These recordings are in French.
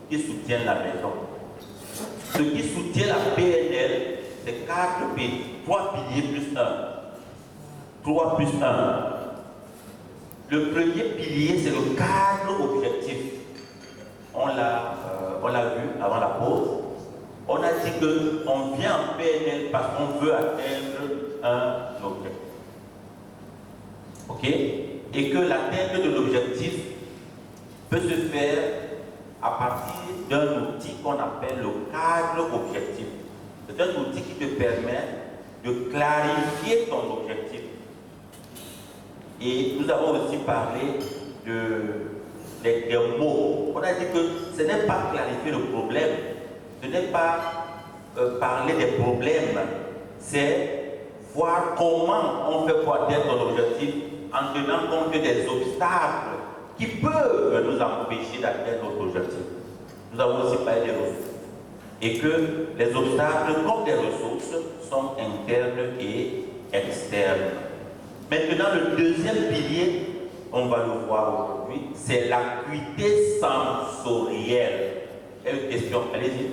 qui soutiennent la maison. Ce qui soutient la PNL, c'est 4 P, 3 piliers plus 1. 3 plus 1. Le premier pilier, c'est le cadre objectif. On l'a vu avant la pause. On a dit qu'on vient en PNL parce qu'on veut atteindre un objectif. Ok? Et que l'atteinte de l'objectif peut se faire à partir d'un outil qu'on appelle le cadre objectif. C'est un outil qui te permet de clarifier ton objectif. Et nous avons aussi parlé des mots. On a dit que ce n'est pas clarifier le problème, ce n'est pas parler des problèmes, c'est voir comment on fait pour atteindre ton objectif en tenant compte des obstacles qui peuvent nous empêcher d'atteindre notre objectif. Nous avons aussi parlé des ressources. Et que les obstacles, comme des ressources, sont internes et externes. Maintenant, le deuxième pilier, on va le voir aujourd'hui, c'est l'acuité sensorielle. Il y a une question, allez-y.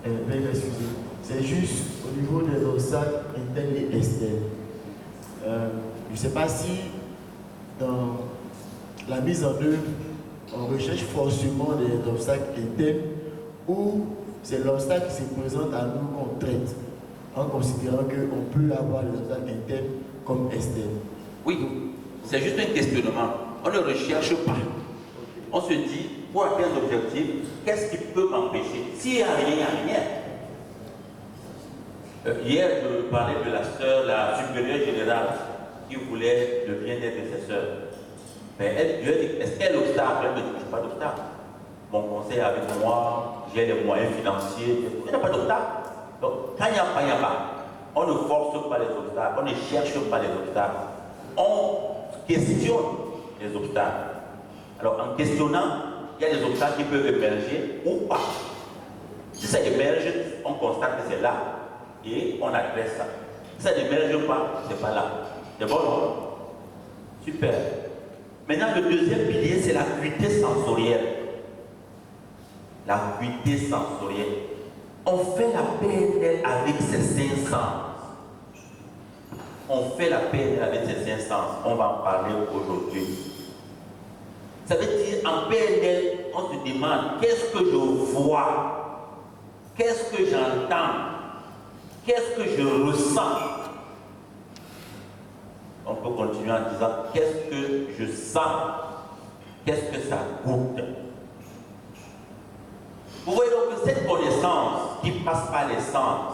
Veuillez m'excuser. C'est juste au niveau des obstacles internes et externes. Je ne sais pas si dans la mise en œuvre, on recherche forcément des obstacles internes ou c'est l'obstacle qui se présente à nous qu'on traite en considérant qu'on peut avoir des obstacles internes comme externes. Oui, c'est juste un questionnement. On ne recherche pas. On se dit, pour atteindre l'objectif, qu'est-ce qui peut m'empêcher? S'il n'y a rien, il n'y a rien. Hier, je parlais de la sœur, la supérieure générale, qui voulait le bien-être de ses sœurs. Mais elle, je lui ai dit, est-ce qu'il y a l'obstacle? Elle ne me dit, pas d'obstacle. Mon conseil avec moi, j'ai les moyens financiers, il n'y a pas d'obstacle. Donc, quand il n'y a pas, il n'y a pas. On ne force pas les obstacles, on ne cherche pas les obstacles. On questionne les obstacles. Alors, en questionnant, il y a des obstacles qui peuvent émerger ou pas. Si ça émerge, on constate que c'est là. Et on adresse ça. Si ça n'émerge pas, c'est pas là. C'est bon, non? Super. Maintenant, le deuxième pilier, c'est l'acuité sensorielle. L'acuité sensorielle. On fait la PNL avec ses 5 sens. On fait la PNL avec ses 5 sens. On va en parler aujourd'hui. Ça veut dire, en PNL, on se demande, qu'est-ce que je vois? Qu'est-ce que j'entends? Qu'est-ce que je ressens? On peut continuer en disant, qu'est-ce que je sens? Qu'est-ce que ça goûte? Vous voyez donc que cette connaissance qui passe par les sens,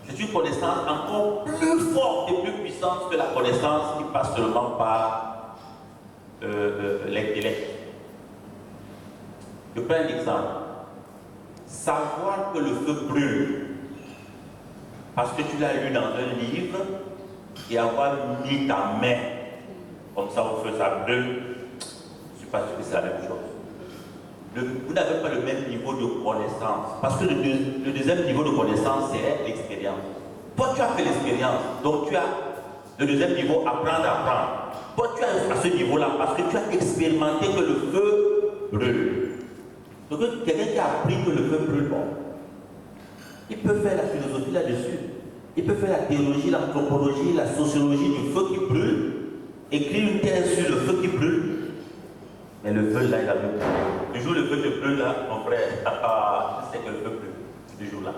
c'est une connaissance encore plus forte et plus puissante que la connaissance qui passe seulement par l'intellect. Je prends un exemple. Savoir que le feu brûle, parce que tu l'as lu dans un livre, et avoir mis ta main comme ça au feu, ça brûle, je ne suis pas sûr que c'est la même chose. Vous n'avez pas le même niveau de connaissance. Parce que le deuxième niveau de connaissance, c'est l'expérience. Toi, tu as fait l'expérience. Donc, tu as le deuxième niveau, apprendre à apprendre. Toi, tu es à ce niveau-là parce que tu as expérimenté que le feu brûle. Donc, quelqu'un qui a appris que le feu brûle, bon, il peut faire la philosophie là-dessus. Il peut faire la théologie, l'anthropologie, la sociologie du feu qui brûle. Écrire une thèse sur le feu qui brûle. Mais le feu là, il a brûlé. Le jour où le feu te brûle là, mon frère, c'est que le feu brûle. Ce jour-là.